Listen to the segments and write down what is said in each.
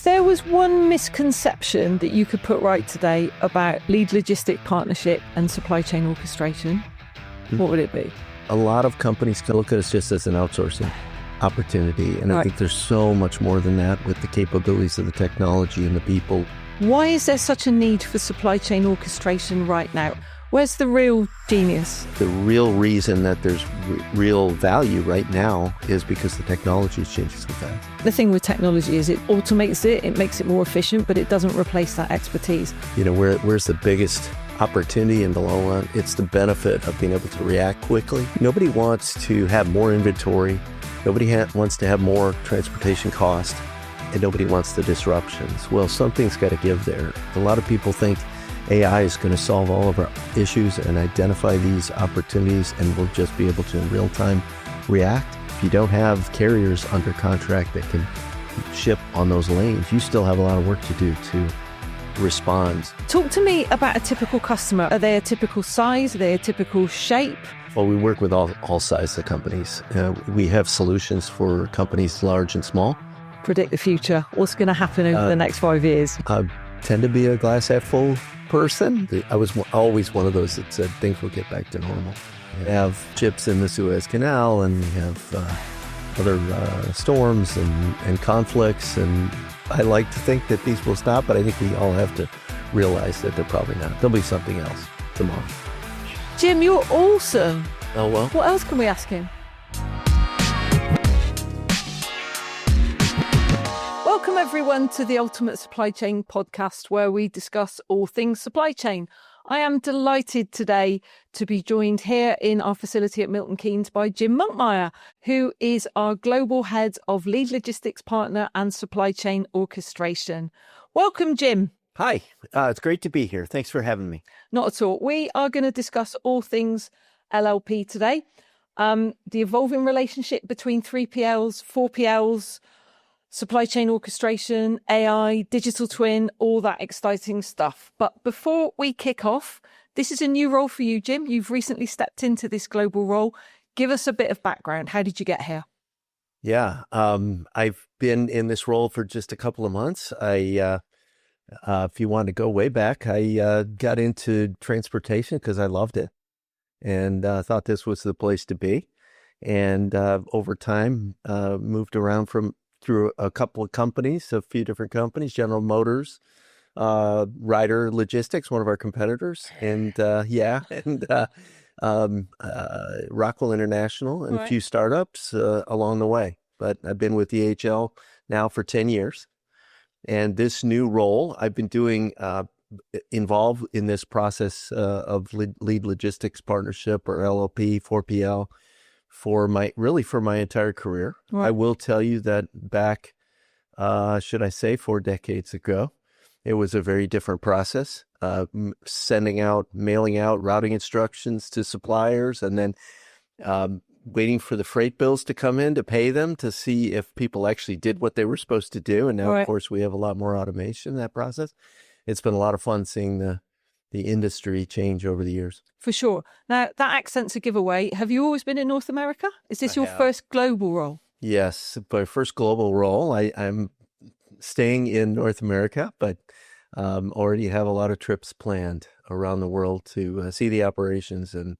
there was one misconception that you could put right today about lead logistic partnership and supply chain orchestration, what would it be? A lot of companies can look at us just as an outsourcing opportunity. And I think there's so much more than that with the capabilities of the technology and the people. Why is there such a need for supply chain orchestration right now? Where's the real genius? The real reason that there's real value right now is because the technology is changing so fast. The thing with technology is it automates it makes it more efficient, but it doesn't replace that expertise. Where's the biggest opportunity in the long run? It's the benefit of being able to react quickly. Nobody wants to have more inventory. Nobody wants to have more transportation cost, and nobody wants the disruptions. Well, something's got to give there. A lot of people think AI is going to solve all of our issues and identify these opportunities, and we'll just be able to in real time react. If you don't have carriers under contract that can ship on those lanes, you still have a lot of work to do to respond. Talk to me about a typical customer. Are they a typical size? Are they a typical shape? Well, we work with all sizes of companies. We have solutions for companies large and small. Predict the future. What's going to happen over the next 5 years? I tend to be a glass half full person. I was always one of those that said things will get back to normal. We have ships in the Suez Canal, and we have other storms and conflicts, and I like to think that these will stop, but I think we all have to realize that they're probably not. There'll be something else tomorrow. Jim, you're awesome. Oh, well. What else can we ask him? Welcome everyone to the Ultimate Supply Chain podcast, where we discuss all things supply chain. I am delighted today to be joined here in our facility at Milton Keynes by Jim Monkmeyer, who is our Global Head of Lead Logistics Partner and Supply Chain Orchestration. Welcome, Jim. Hi, it's great to be here. Thanks for having me. Not at all. We are going to discuss all things LLP today. The evolving relationship between 3PLs, 4PLs, supply chain orchestration, AI, digital twin, all that exciting stuff. But before we kick off, this is a new role for you, Jim. You've recently stepped into this global role. Give us a bit of background. How did you get here? Yeah, I've been in this role for just a couple of months. If you want to go way back, I got into transportation because I loved it and thought this was the place to be. And over time, moved around through a couple of companies, a few different companies, General Motors, Ryder Logistics, one of our competitors, and Rockwell International, and a few startups along the way. But I've been with DHL now for 10 years. And this new role, I've been doing, involved in this process of lead logistics partnership, or LLP, 4PL, for my entire career. Right. I will tell you that back, 4 decades ago, it was a very different process, mailing out routing instructions to suppliers, and then waiting for the freight bills to come in to pay them to see if people actually did what they were supposed to do. And now, Of course, we have a lot more automation in that process. It's been a lot of fun seeing the industry change over the years. For sure. Now, that accent's a giveaway. Have you always been in North America? Is this your first global role? Yes, my first global role. I'm staying in North America, but already have a lot of trips planned around the world to see the operations and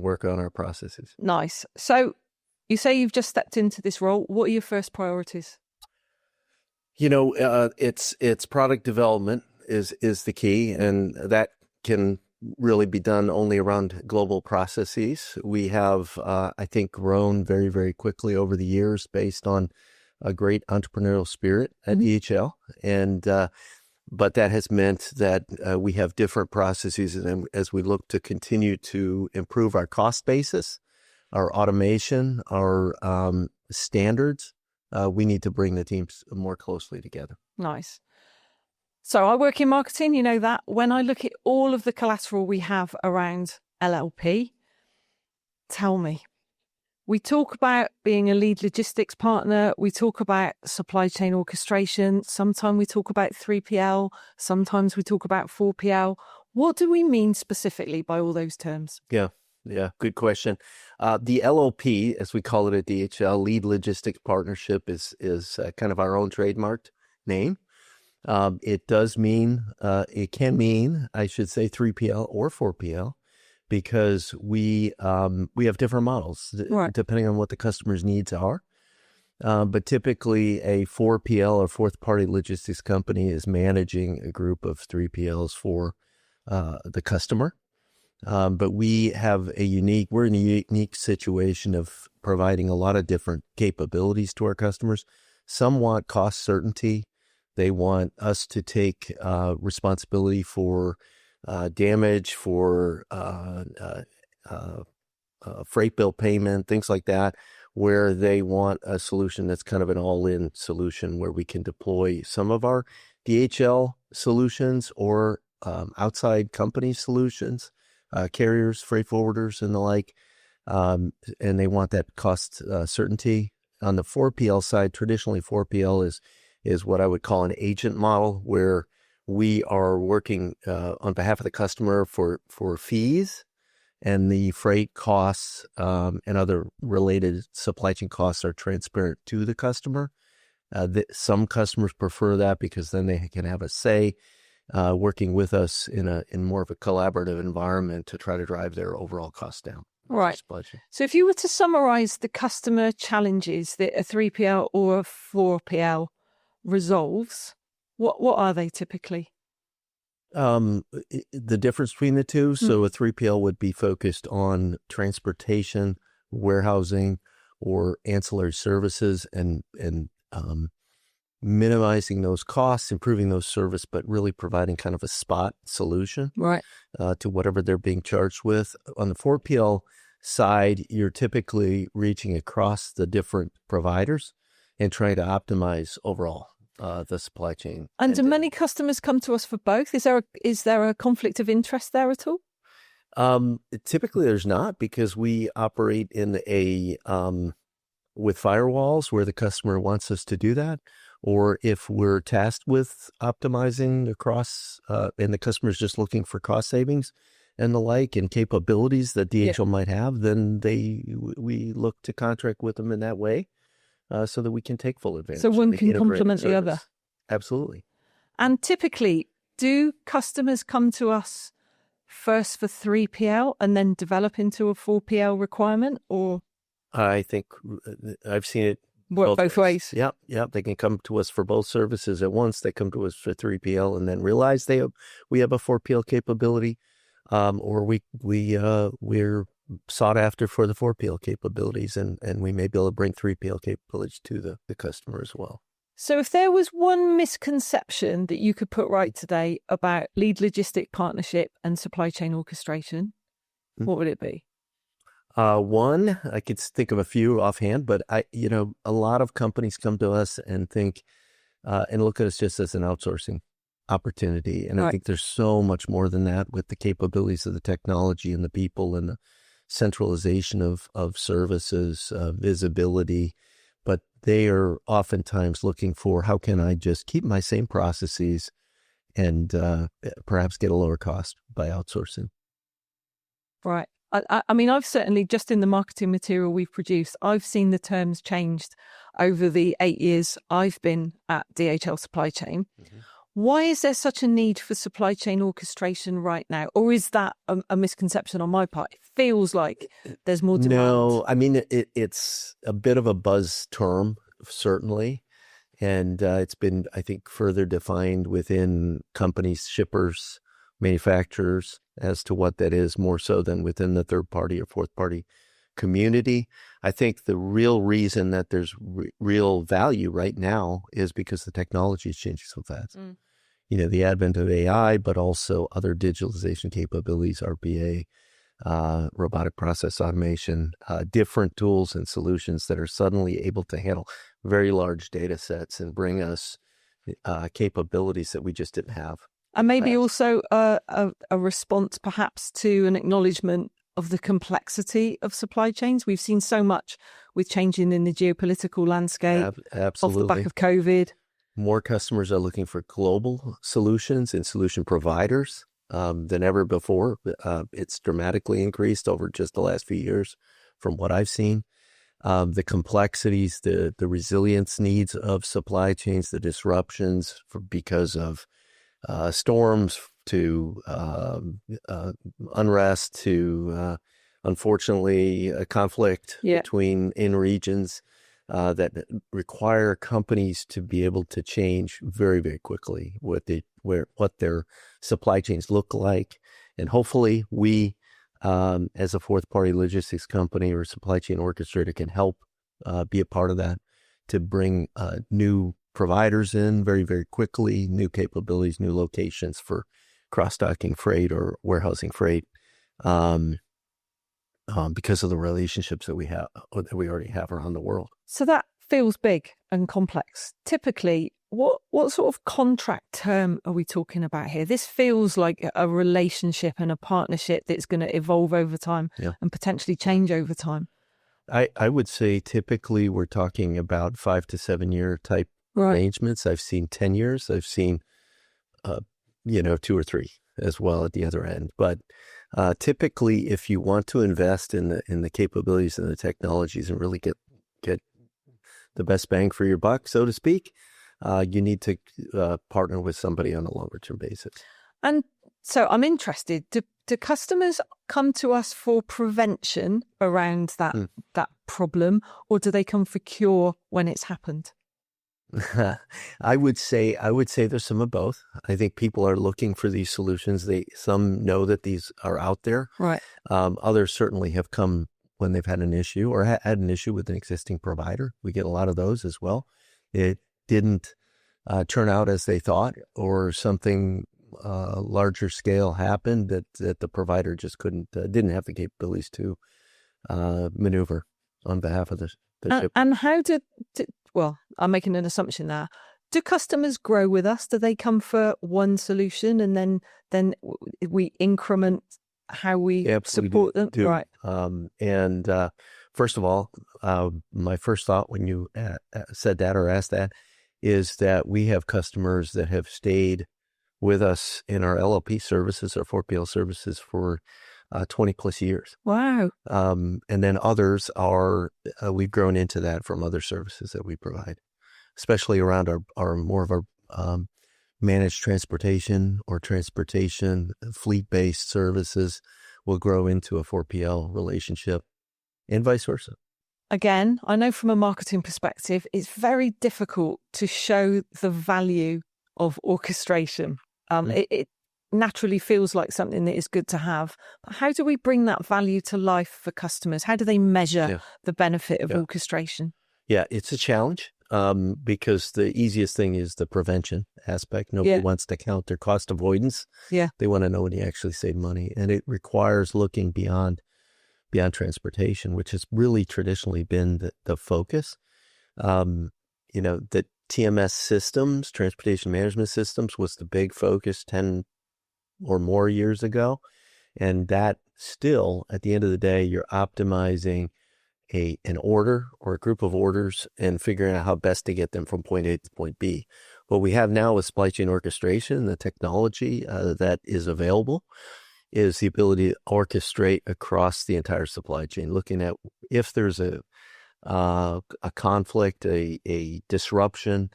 work on our processes. Nice. So you say you've just stepped into this role. What are your first priorities? It's product development is the key, and that can really be done only around global processes. We have, I think, grown very, very quickly over the years based on a great entrepreneurial spirit at DHL. And but that has meant that we have different processes, and as we look to continue to improve our cost basis, our automation, our standards, we need to bring the teams more closely together. Nice. So I work in marketing, you know that. When I look at all of the collateral we have around LLP, tell me, we talk about being a lead logistics partner. We talk about supply chain orchestration. Sometimes we talk about 3PL. Sometimes we talk about 4PL. What do we mean specifically by all those terms? Yeah, good question. The LLP, as we call it at DHL, Lead Logistics Partnership, is kind of our own trademarked name. It does mean, it can mean, I should say, 3PL or 4PL, because we have different models Right. depending on what the customer's needs are. But typically, a 4PL or fourth party logistics company is managing a group of 3PLs for the customer. But we're in a unique situation of providing a lot of different capabilities to our customers. Some want cost certainty. They want us to take responsibility for damage, for freight bill payment, things like that, where they want a solution that's kind of an all-in solution where we can deploy some of our DHL solutions or outside company solutions, carriers, freight forwarders, and the like. And they want that cost certainty. On the 4PL side, traditionally 4PL is what I would call an agent model, where we are working on behalf of the customer for fees, and the freight costs and other related supply chain costs are transparent to the customer. Some customers prefer that because then they can have a say working with us in more of a collaborative environment to try to drive their overall costs down. Right. So if you were to summarize the customer challenges that a 3PL or a 4PL resolves, what are they typically? The difference between the two. So a 3PL would be focused on transportation, warehousing, or ancillary services, and minimizing those costs, improving those service, but really providing kind of a spot solution Right. To whatever they're being charged with. On the 4PL side, you're typically reaching across the different providers and trying to optimize overall the supply chain. And do many customers come to us for both? Is there a conflict of interest there at all? Typically there's not, because we operate in with firewalls where the customer wants us to do that, or if we're tasked with optimizing across and the customer's just looking for cost savings and the like and capabilities that DHL might have, then we look to contract with them in that way. So that we can take full advantage. So one can complement the other. Absolutely. And typically, do customers come to us first for 3PL and then develop into a 4PL requirement, or? I think I've seen it work both ways. Yep. They can come to us for both services at once. They come to us for 3PL and then realize we have a 4PL capability, or we're sought after for the 4PL capabilities, and we may be able to bring 3PL capabilities to the customer as well. So if there was one misconception that you could put right today about lead logistic partnership and supply chain orchestration, what would it be? One, I could think of a few offhand, but a lot of companies come to us and think and look at us just as an outsourcing opportunity. And I think there's so much more than that with the capabilities of the technology and the people and the centralization of services, visibility, but they are oftentimes looking for, how can I just keep my same processes and perhaps get a lower cost by outsourcing? Right. I mean, I've certainly, just in the marketing material we've produced, I've seen the terms changed over the 8 years I've been at DHL Supply Chain. Mm-hmm. Why is there such a need for supply chain orchestration right now? Or is that a misconception on my part? It feels like there's more demand. No, I mean, it's a bit of a buzz term, certainly. And it's been, I think, further defined within companies, shippers, manufacturers, as to what that is, more so than within the third party or fourth party community. I think the real reason that there's real value right now is because the technology is changing so fast. The advent of AI, but also other digitalization capabilities, RPA, robotic process automation, different tools and solutions that are suddenly able to handle very large data sets and bring us capabilities that we just didn't have. And maybe also a response perhaps to an acknowledgement of the complexity of supply chains. We've seen so much with changing in the geopolitical landscape absolutely. Off the back of COVID. More customers are looking for global solutions and solution providers than ever before. It's dramatically increased over just the last few years from what I've seen. the complexities, the resilience needs of supply chains, the disruptions because of storms to unrest to unfortunately a conflict between in regions that require companies to be able to change very, very quickly what their supply chains look like. And hopefully we, as a fourth party logistics company or supply chain orchestrator, can help be a part of that to bring new providers in very, very quickly, new capabilities, new locations for cross-docking freight or warehousing freight, because of the relationships that we have, or that we already have around the world. So that feels big and complex. Typically, what sort of contract term are we talking about here? This feels like a relationship and a partnership that's going to evolve over time and potentially change over time. I would say typically we're talking about 5 to 7 year type arrangements. I've seen 10 years. I've seen, 2 or 3 as well at the other end. But typically, if you want to invest in the capabilities and the technologies and really get the best bang for your buck, so to speak, you need to partner with somebody on a longer term basis. And so I'm interested, do customers come to us for prevention around that problem, or do they come for cure when it's happened? I would say there's some of both. I think people are looking for these solutions. Some know that these are out there. Right. Others certainly have come when they've had an issue or had an issue with an existing provider. We get a lot of those as well. It didn't turn out as they thought, or something larger scale happened that the provider just didn't have the capabilities to maneuver on behalf of the ship. And how well, I'm making an assumption there. Do customers grow with us? Do they come for one solution and then we increment how we support them? Do. Right. And first of all, my first thought when you said that or asked that is that we have customers that have stayed with us in our LLP services, our 4PL services, for 20 plus years. Wow. And then others are, we've grown into that from other services that we provide, especially around our more of our managed transportation or transportation fleet-based services will grow into a 4PL relationship and vice versa. Again, I know from a marketing perspective, it's very difficult to show the value of orchestration. It naturally feels like something that is good to have. But how do we bring that value to life for customers? How do they measure the benefit of orchestration? Yeah, it's a challenge because the easiest thing is the prevention aspect. Nobody wants to count their cost avoidance. Yeah. They want to know when you actually save money. And it requires looking beyond transportation, which has really traditionally been the focus. The TMS systems, transportation management systems, was the big focus 10 or more years ago. And that still, at the end of the day, you're optimizing an order or a group of orders and figuring out how best to get them from point A to point B. What we have now with supply chain orchestration, the technology that is available, is the ability to orchestrate across the entire supply chain, looking at if there's a conflict, a disruption,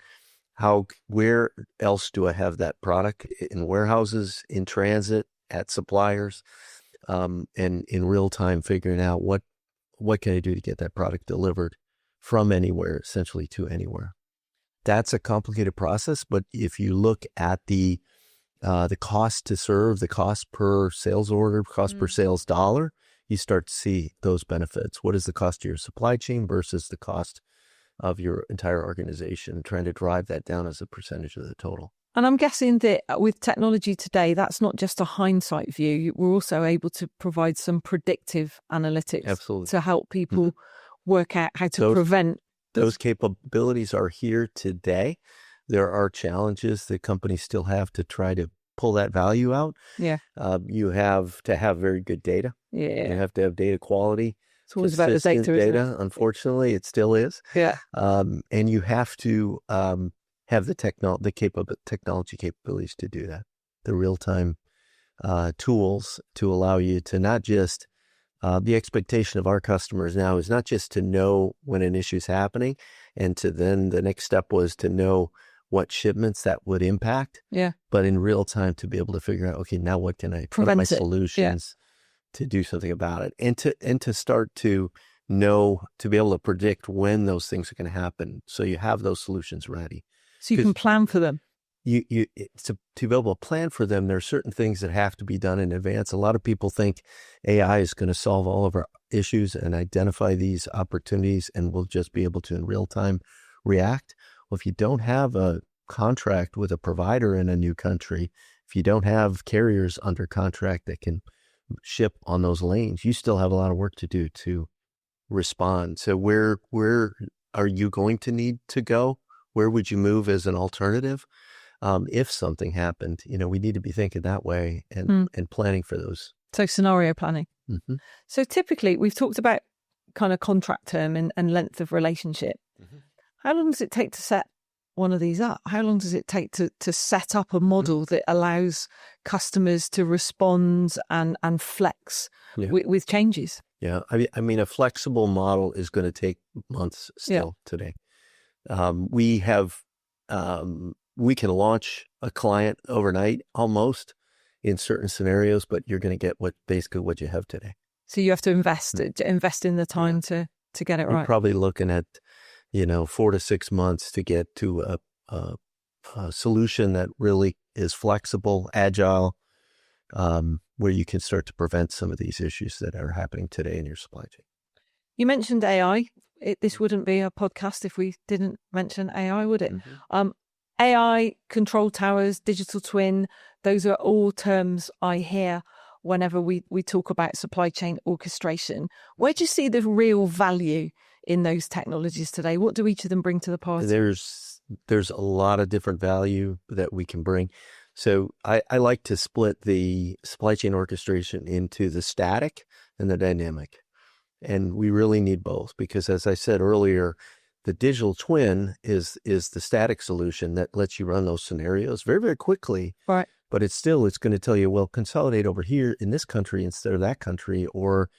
where else do I have that product in warehouses, in transit, at suppliers, and in real time figuring out what can I do to get that product delivered from anywhere, essentially to anywhere. That's a complicated process, but if you look at the cost to serve, the cost per sales order, cost per sales dollar, you start to see those benefits. What is the cost of your supply chain versus the cost of your entire organization, trying to drive that down as a percentage of the total. And I'm guessing that with technology today, that's not just a hindsight view. We're also able to provide some predictive analytics to help people work out how to prevent. Those capabilities are here today. There are challenges that companies still have to try to pull that value out. Yeah. You have to have very good data. Yeah. You have to have data quality. It's always about the data. Unfortunately, it still is. Yeah. And you have to have the technology capabilities to do that. The real-time tools to allow you to not just the expectation of our customers now is not just to know when an issue is happening, and to then the next step was to know what shipments that would impact. Yeah. But in real time to be able to figure out, okay, now what are my Prevent it. solutions to do something about it, and to start to know, to be able to predict when those things are going to happen, so you have those solutions ready. So you can plan for them. To be able to plan for them, there are certain things that have to be done in advance. A lot of people think AI is going to solve all of our issues and identify these opportunities, and we'll just be able to in real time react. Well, if you don't have a contract with a provider in a new country, if you don't have carriers under contract that can ship on those lanes, you still have a lot of work to do to respond. So where are you going to need to go? Where would you move as an alternative? If something happened, we need to be thinking that way and planning for those. So scenario planning. Mm-hmm. So typically we've talked about kind of contract term and length of relationship. Mm-hmm. How long does it take to set one of these up? How long does it take to set up a model that allows customers to respond and flex with changes? Yeah. I mean, a flexible model is going to take months still today. We can launch a client overnight almost in certain scenarios, but you're going to get basically what you have today. So you have to invest in the time to get it right. You're probably looking at 4 to 6 months to get to a solution that really is flexible, agile, where you can start to prevent some of these issues that are happening today in your supply chain. You mentioned AI. This wouldn't be a podcast if we didn't mention AI, would it? Mm-hmm. AI, control towers, digital twin, those are all terms I hear whenever we talk about supply chain orchestration. Where do you see the real value in those technologies today? What do each of them bring to the party? There's a lot of different value that we can bring. So I like to split the supply chain orchestration into the static and the dynamic. And we really need both because, as I said earlier, the digital twin is the static solution that lets you run those scenarios very, very quickly. Right. But it's going to tell you, well, consolidate over here in this country instead of that country, or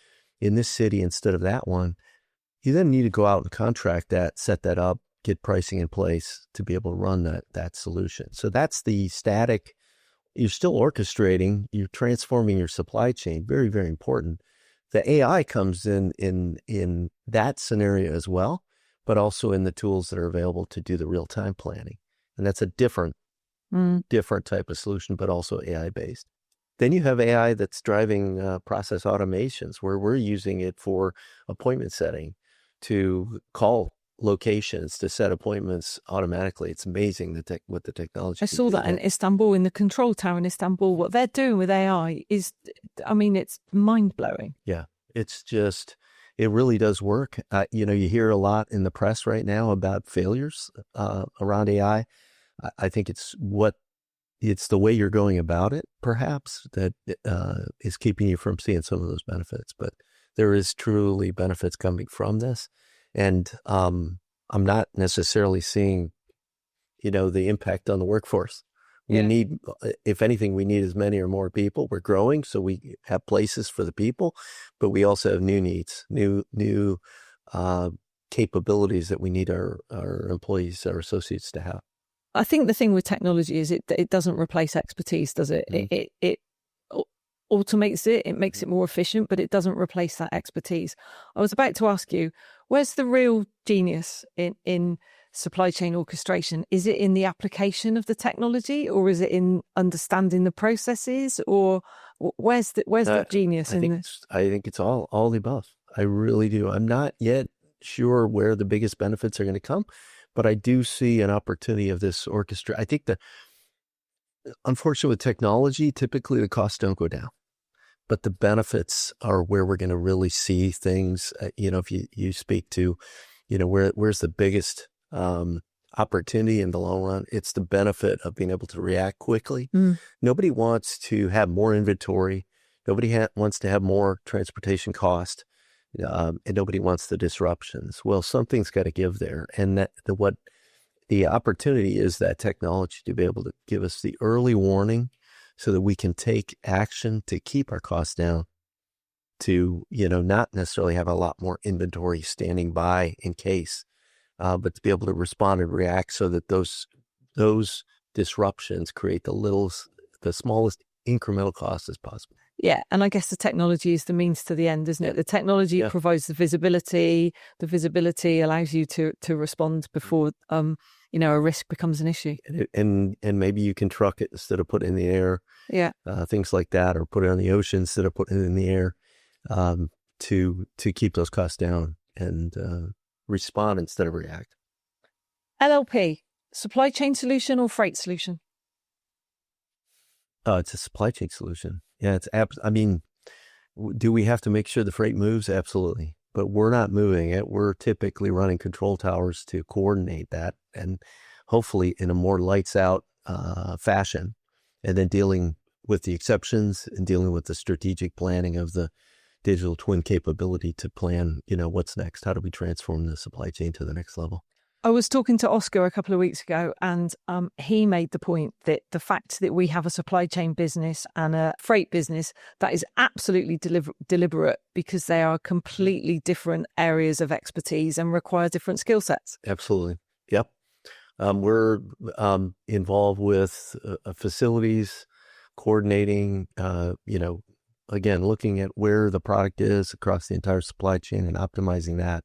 in this city instead of that one. You then need to go out and contract that, set that up, get pricing in place to be able to run that solution. So that's the static. You're still orchestrating, you're transforming your supply chain. Very, very important. The AI comes in that scenario as well, but also in the tools that are available to do the real-time planning. And that's a different type of solution, but also AI-based. Then you have AI that's driving process automations, where we're using it for appointment setting, to call locations, to set appointments automatically. It's amazing what the technology. I saw that in Istanbul, in the control tower in Istanbul. What they're doing with AI is, it's mind-blowing. Yeah, it really does work. You hear a lot in the press right now about failures around AI. I think it's the way you're going about it, perhaps, that is keeping you from seeing some of those benefits. But there is truly benefits coming from this. And I'm not necessarily seeing, the impact on the workforce. We need, if anything, we need as many or more people. We're growing, so we have places for the people, but we also have new needs, new capabilities that we need our employees, our associates to have. I think the thing with technology is it doesn't replace expertise, does it? Mm. It automates it, it makes it more efficient, but it doesn't replace that expertise. I was about to ask you, where's the real genius in supply chain orchestration? Is it in the application of the technology, or is it in understanding the processes, or where's the genius in this? I think it's all the above. I really do. I'm not yet sure where the biggest benefits are going to come, but I do see an opportunity of this orchestra. I think unfortunately with technology, typically the costs don't go down, but the benefits are where we're going to really see things. If you speak to, where's the biggest opportunity in the long run, it's the benefit of being able to react quickly. Nobody wants to have more inventory. Nobody wants to have more transportation cost, and nobody wants the disruptions. Well, something's got to give there, and what the opportunity is, that technology to be able to give us the early warning so that we can take action to keep our costs down to, not necessarily have a lot more inventory standing by in case, but to be able to respond and react so that those disruptions create the smallest incremental cost as possible. Yeah, and I guess the technology is the means to the end, isn't it? The technology provides the visibility. The visibility allows you to respond before a risk becomes an issue. And maybe you can truck it instead of put it in the air. Yeah, things like that, or put it on the ocean instead of putting it in the air, to keep those costs down and respond instead of react. LLP, supply chain solution or freight solution? It's a supply chain solution. Yeah, do we have to make sure the freight moves? Absolutely. But we're not moving it. We're typically running control towers to coordinate that, and hopefully in a more lights out fashion, and then dealing with the exceptions and dealing with the strategic planning of the digital twin capability to plan, what's next? How do we transform the supply chain to the next level? I was talking to Oscar a couple of weeks ago, and he made the point that the fact that we have a supply chain business and a freight business, that is absolutely deliberate, because they are completely different areas of expertise and require different skill sets. Absolutely. Yep. We're involved with facilities, coordinating, again, looking at where the product is across the entire supply chain and optimizing that.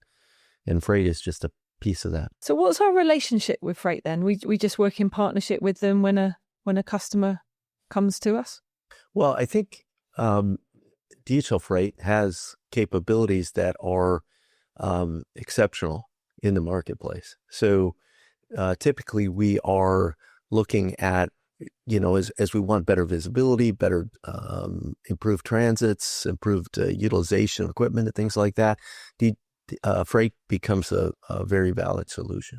And freight is just a piece of that. So what's our relationship with freight then? We just work in partnership with them when a customer comes to us? Well, I think DHL Freight has capabilities that are exceptional in the marketplace. So typically we are looking at, as we want better visibility, better improved transits, improved utilization of equipment and things like that, freight becomes a very valid solution.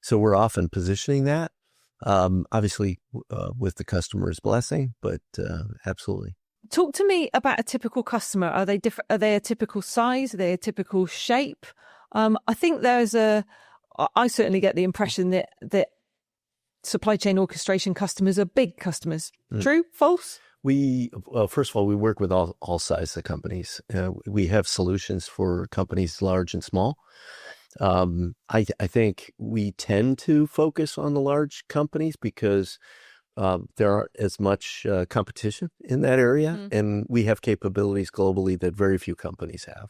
So we're often positioning that, obviously with the customer's blessing, but absolutely. Talk to me about a typical customer. Are they different? Are they a typical size? Are they a typical shape? I think I certainly get the impression that supply chain orchestration customers are big customers. True? False? First of all, we work with all sizes of companies. We have solutions for companies large and small. I think we tend to focus on the large companies because there aren't as much competition in that area, and we have capabilities globally that very few companies have.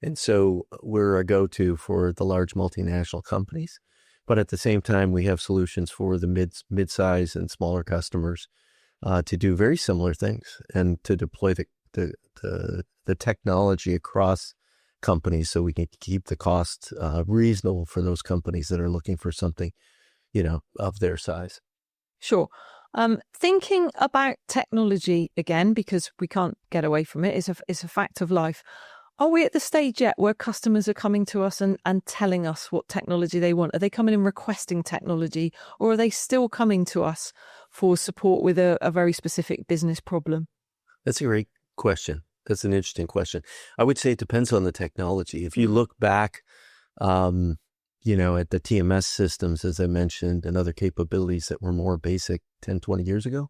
And so we're a go-to for the large multinational companies. But at the same time, we have solutions for the mid-size and smaller customers to do very similar things and to deploy the technology across companies so we can keep the cost reasonable for those companies that are looking for something, of their size. Sure. Thinking about technology again, because we can't get away from it, is a fact of life. Are we at the stage yet where customers are coming to us and telling us what technology they want? Are they coming and requesting technology, or are they still coming to us for support with a very specific business problem? That's a great question. That's an interesting question. I would say it depends on the technology. If you look back, at the TMS systems, as I mentioned, and other capabilities that were more basic 10, 20 years ago,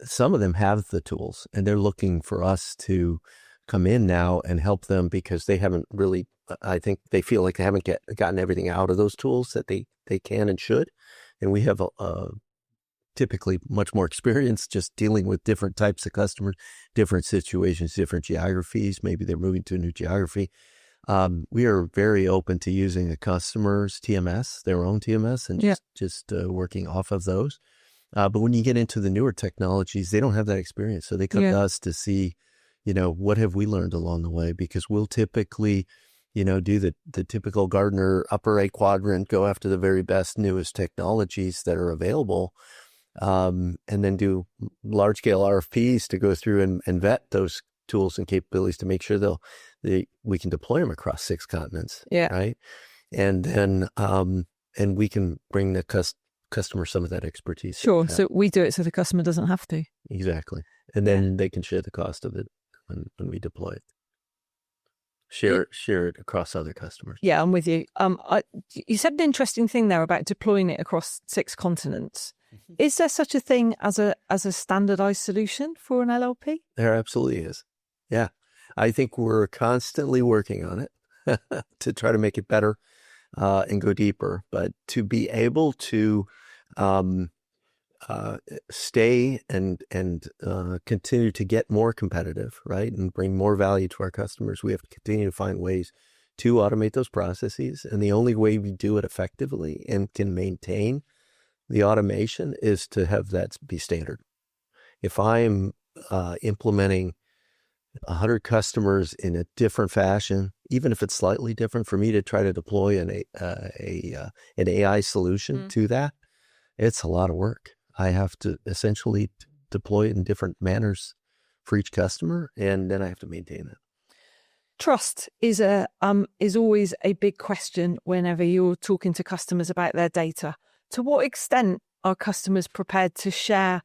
some of them have the tools, and they're looking for us to come in now and help them because they haven't really, I think they feel like they haven't gotten everything out of those tools that they can and should. And we have typically much more experience just dealing with different types of customers, different situations, different geographies. Maybe they're moving to a new geography. We are very open to using a customer's TMS, their own TMS, and just working off of those. But when you get into the newer technologies, they don't have that experience. So they come to us to see, what have we learned along the way? Because we'll typically, do the typical Gartner upper right quadrant, go after the very best, newest technologies that are available, and then do large scale RFPs to go through and vet those tools and capabilities to make sure we can deploy them across 6 continents. Yeah. Right. And then, and we can bring the customer some of that expertise. Sure. So we do it so the customer doesn't have to. Exactly. And then they can share the cost of it when we deploy it. Share it across other customers. Yeah, I'm with you. You said an interesting thing there about deploying it across 6 continents. Mm-hmm. Is there such a thing as a standardized solution for an LLP? There absolutely is. Yeah. I think we're constantly working on it to try to make it better and go deeper. But to be able to um, stay and continue to get more competitive, right, and bring more value to our customers, we have to continue to find ways to automate those processes. And the only way we do it effectively and can maintain the automation is to have that be standard. If I'm implementing 100 customers in a different fashion, even if it's slightly different, for me to try to deploy an AI solution to that, it's a lot of work. I have to essentially deploy it in different manners for each customer, and then I have to maintain it. Trust is always a big question whenever you're talking to customers about their data. To what extent are customers prepared to share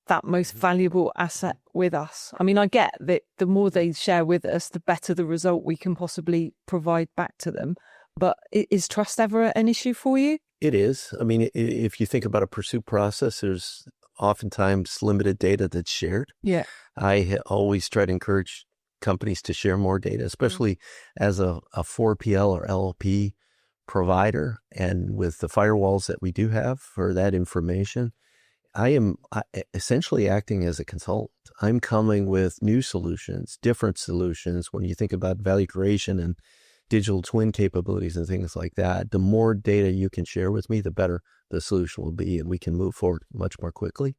that most valuable asset with us? I mean, I get that the more they share with us, the better the result we can possibly provide back to them. But is trust ever an issue for you? It is. I mean, if you think about a pursuit process, there's oftentimes limited data that's shared. Yeah. I always try to encourage companies to share more data, especially as a 4PL or LLP provider. And with the firewalls that we do have for that information, I am essentially acting as a consultant. I'm coming with new solutions, different solutions. When you think about value creation and digital twin capabilities and things like that, the more data you can share with me, the better the solution will be, and we can move forward much more quickly.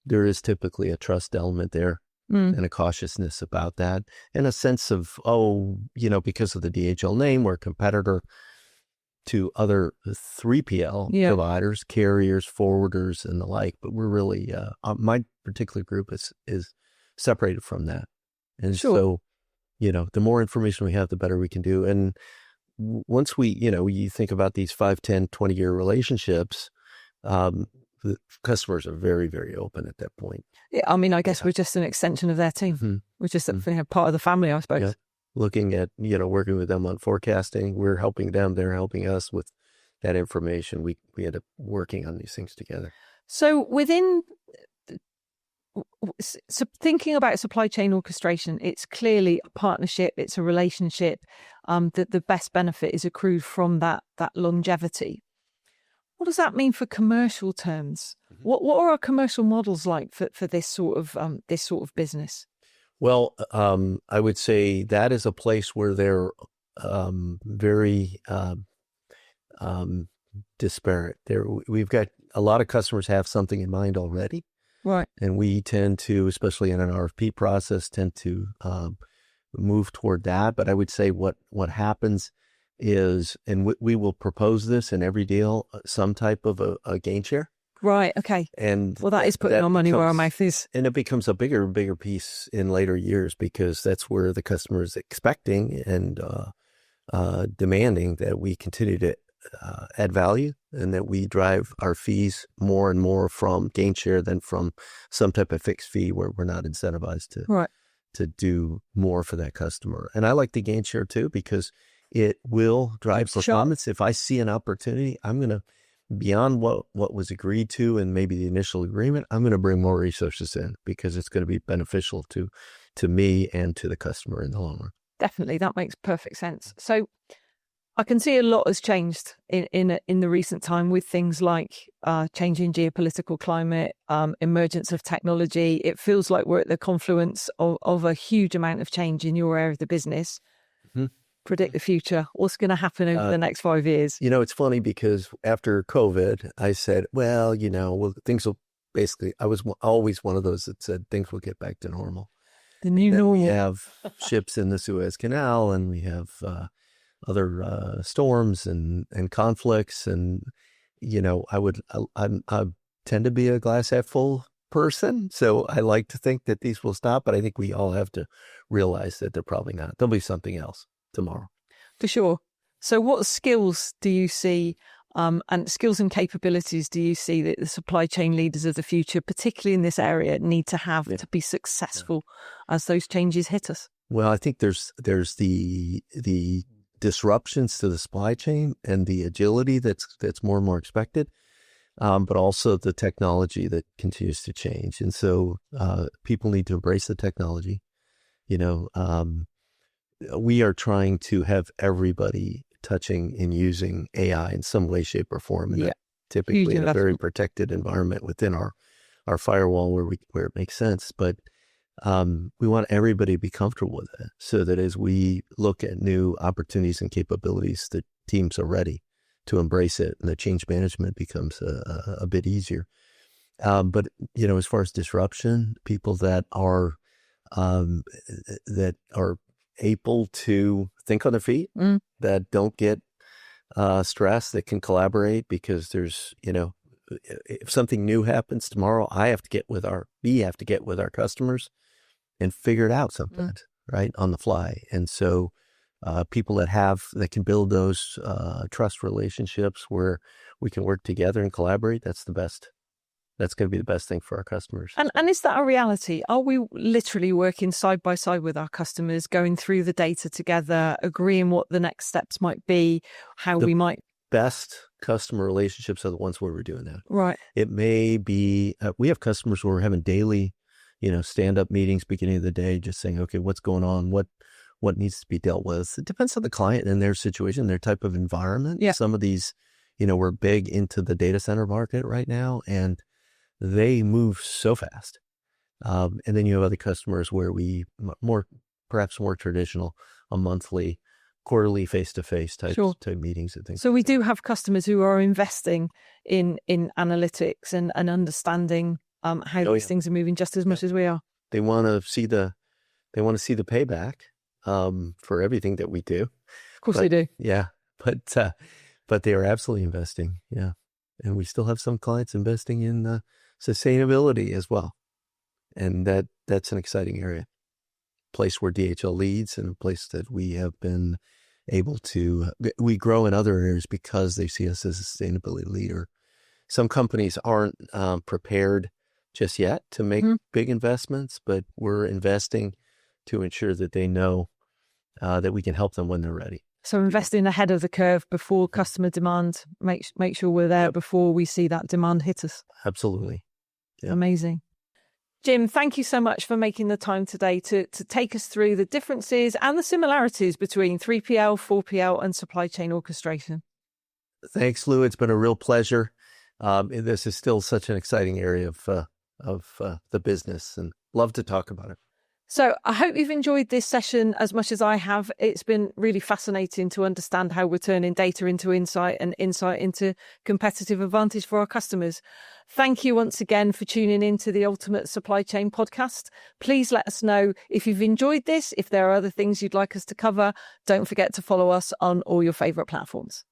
There is typically a trust element there and a cautiousness about that, and a sense of, because of the DHL name, we're a competitor to other 3PL providers, carriers, forwarders, and the like. But we're really, my particular group is separated from that. And so, the more information we have, the better we can do. And once you think about these 5, 10, 20-year relationships, the customers are very, very open at that point. Yeah, I mean, I guess we're just an extension of their team. We're just part of the family, I suppose. Yeah. Looking at, working with them on forecasting, we're helping them, they're helping us with that information. We end up working on these things together. So thinking about supply chain orchestration, it's clearly a partnership, it's a relationship, that the best benefit is accrued from that longevity. What does that mean for commercial terms? What are our commercial models like for this sort of business? Well, I would say that is a place where they're very disparate. We've got a lot of customers have something in mind already. Right. And we tend to, especially in an RFP process, move toward that. But I would say what happens is, and we will propose this in every deal, some type of a gain share. Right. Okay. And that is putting our money where our mouth is. And it becomes a bigger piece in later years, because that's where the customer is expecting and demanding that we continue to add value, and that we drive our fees more and more from gain share than from some type of fixed fee where we're not incentivized to do more for that customer. And I like the gain share too, because it will drive performance. If I see an opportunity, I'm going to, beyond what was agreed to and maybe the initial agreement, I'm going to bring more resources in, because it's going to be beneficial to me and to the customer in the long run. Definitely. That makes perfect sense. So I can see a lot has changed in the recent time, with things like changing geopolitical climate, emergence of technology. It feels like we're at the confluence of a huge amount of change in your area of the business. Predict the future. What's going to happen over the next 5 years? It's funny, because after COVID, I said, things will basically, I was always one of those that said things will get back to normal. The new normal. We have ships in the Suez Canal, and we have other storms and conflicts. And, I tend to be a glass half full person. So I like to think that these will stop, but I think we all have to realize that they're probably not. There'll be something else tomorrow. For sure. So what skills do you see, and skills and capabilities do you see that the supply chain leaders of the future, particularly in this area, need to have to be successful as those changes hit us? Well, I think there's the disruptions to the supply chain and the agility that's more and more expected, but also the technology that continues to change. And so people need to embrace the technology. we are trying to have everybody touching and using AI in some way, shape, or form. And typically in a very protected environment within our firewall where it makes sense. But we want everybody to be comfortable with it so that as we look at new opportunities and capabilities, the teams are ready to embrace it and the change management becomes a bit easier. But, as far as disruption, people that are able to think on their feet, that don't get stressed, that can collaborate because there's, if something new happens tomorrow, we have to get with our customers and figure it out sometimes, right, on the fly. And so people that can build those trust relationships where we can work together and collaborate, that's the best. That's going to be the best thing for our customers. And is that a reality? Are we literally working side by side with our customers, going through the data together, agreeing what the next steps might be, best customer relationships are the ones where we're doing that. Right. It may be, we have customers where we're having daily, stand-up meetings beginning of the day, just saying, okay, what's going on? What needs to be dealt with? It depends on the client and their situation, their type of environment. Yeah. Some of these, we're big into the data center market right now, and they move so fast. And then you have other customers where we perhaps more traditional, a monthly, quarterly, face-to-face type meetings and things. So we do have customers who are investing in analytics and understanding how these things are moving just as much as we are. They want to see the payback for everything that we do. Of course they do. Yeah, but they are absolutely investing. Yeah, and we still have some clients investing in sustainability as well, and that's an exciting area, place where DHL leads, and a place that we have been able to. We grow in other areas because they see us as a sustainability leader. Some companies aren't prepared just yet to make big investments, but we're investing to ensure that they know that we can help them when they're ready. So investing ahead of the curve before customer demand, make sure we're there before we see that demand hit us. Absolutely. Yeah. Amazing. Jim, thank you so much for making the time today to take us through the differences and the similarities between 3PL, 4PL and supply chain orchestration. Thanks, Lou. It's been a real pleasure. This is still such an exciting area of the business, and love to talk about it. So I hope you've enjoyed this session as much as I have. It's been really fascinating to understand how we're turning data into insight and insight into competitive advantage for our customers. Thank you once again for tuning in to the Ultimate Supply Chain Podcast. Please let us know if you've enjoyed this, if there are other things you'd like us to cover. Don't forget to follow us on all your favorite platforms.